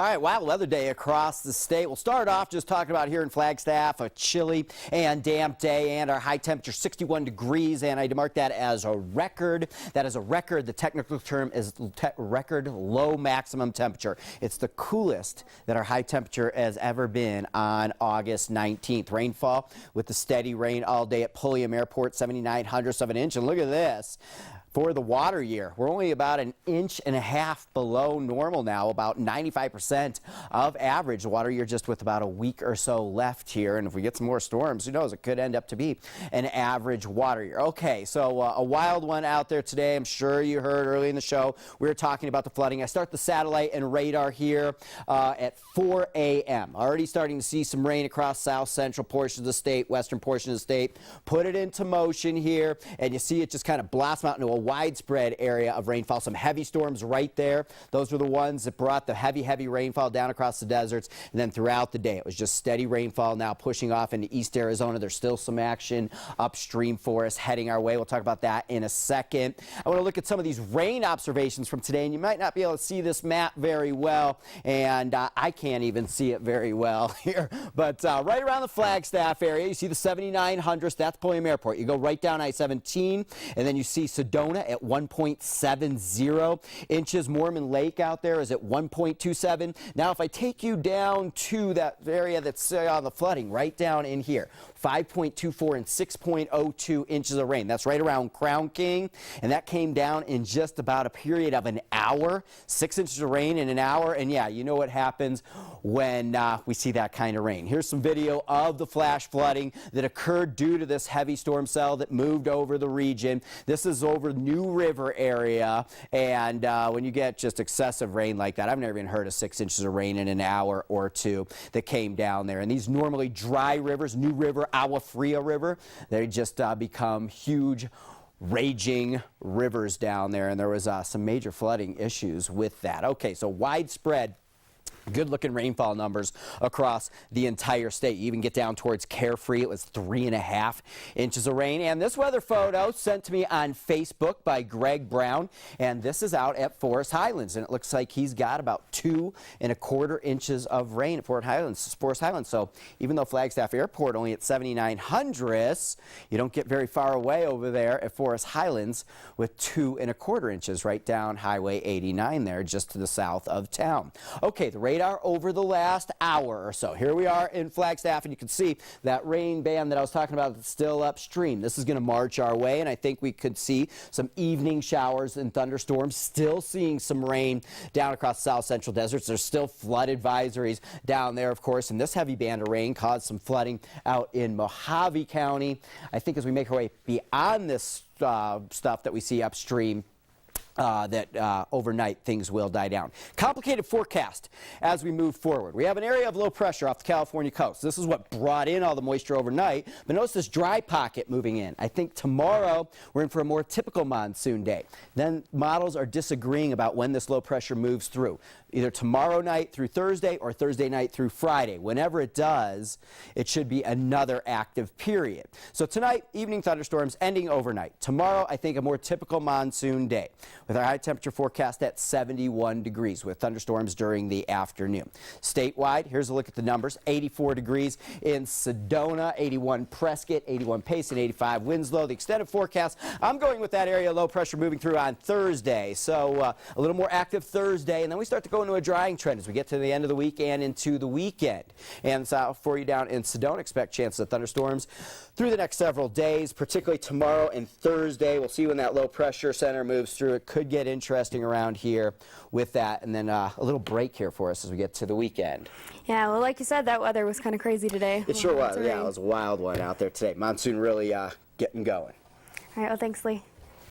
All right, wild weather day across the state. We'll start off just talking about here in Flagstaff, a chilly and damp day, and our high temperature 61 degrees, and I mark that as a record. That is a record. The technical term is record low maximum temperature. It's the coolest that our high temperature has ever been on August 19th. Rainfall with the steady rain all day at Pulliam Airport, 79/100ths of an inch, and look at this. For the water year, we're only about 1.5 inches below normal now, about 95% of average. The water year just with about a week or so left here, and if we get some more storms, who knows, it could end up to be an average water year. Okay, so a wild one out there today. I'm sure you heard early in the show we were talking about the flooding. I start the satellite and radar here at 4 a.m. Already starting to see some rain across south central portions of the state, western portion of the state. Put it into motion here, and you see it just kind of blossom out into a widespread area of rainfall. Some heavy storms right there. Those were the ones that brought the heavy rainfall down across the deserts. And then throughout the day, it was just steady rainfall now pushing off into East Arizona. There's still some action upstream for us heading our way. We'll talk about that in a second. I want to look at some of these rain observations from today, and you might not be able to see this map very well, and I can't even see it very well here. But right around the Flagstaff area, you see the 79/100ths. That's Pulliam Airport. You go right down I-17, and then you see Sedona at 1.70 inches. Mormon Lake out there is at 1.27. Now, if I take you down to that area that's on the flooding, right down in here, 5.24 and 6.02 inches of rain. That's right around Crown King, and that came down in just about a period of an hour. 6 inches of rain in an hour, and yeah, you know what happens when we see that kind of rain. Here's some video of the flash flooding that occurred due to this heavy storm cell that moved over the region. This is over New River area, and when you get just excessive rain like that, I've never even heard of 6 inches of rain in an hour or two that came down there. And these normally dry rivers, New River, Agua Fria River, they just become huge raging rivers down there, and there was some major flooding issues with that. Okay, so widespread good-looking rainfall numbers across the entire state. You even get down towards Carefree. It was 3.5 inches of rain. And this weather photo sent to me on Facebook by Greg Brown, and this is out at Forest Highlands, and it looks like he's got about 2.25 inches of rain at Forest Highlands. So even though Flagstaff Airport only at 79/100ths, you don't get very far away over there at Forest Highlands with 2.25 inches right down Highway 89 there, just to the south of town. Okay, the radar over the last hour or so. Here we are in Flagstaff, and you can see that rain band that I was talking about that's still upstream. This is going to march our way, and I think we could see some evening showers and thunderstorms. Still seeing some rain down across the south central deserts. There's still flood advisories down there, of course, and this heavy band of rain caused some flooding out in Mojave County. I think as we make our way beyond this stuff that we see upstream, overnight things will die down. Complicated forecast as we move forward. We have an area of low pressure off the California coast. This is what brought in all the moisture overnight, but notice this dry pocket moving in. I think tomorrow we're in for a more typical monsoon day. Then models are disagreeing about when this low pressure moves through. Either tomorrow night through Thursday or Thursday night through Friday. Whenever it does, it should be another active period. So tonight, evening thunderstorms ending overnight. Tomorrow, I think a more typical monsoon day with our high temperature forecast at 71 degrees with thunderstorms during the afternoon. Statewide, here's a look at the numbers. 84 degrees in Sedona, 81 Prescott, 81 Payson, 85 Winslow. The extended forecast, I'm going with that area of low pressure moving through on Thursday. So a little more active Thursday, and then we start to go into a drying trend as we get to the end of the week and into the weekend. And so for you down in Sedona, expect chances of thunderstorms through the next several days, particularly tomorrow and Thursday. We'll see when that low pressure center moves through. It could get interesting around here with that, and then a little break here for us as we get to the weekend. Yeah, well, like you said, that weather was kind of crazy today. It sure was. Yeah, it was a wild one out there today. Monsoon really getting going. All right, well, thanks, Lee.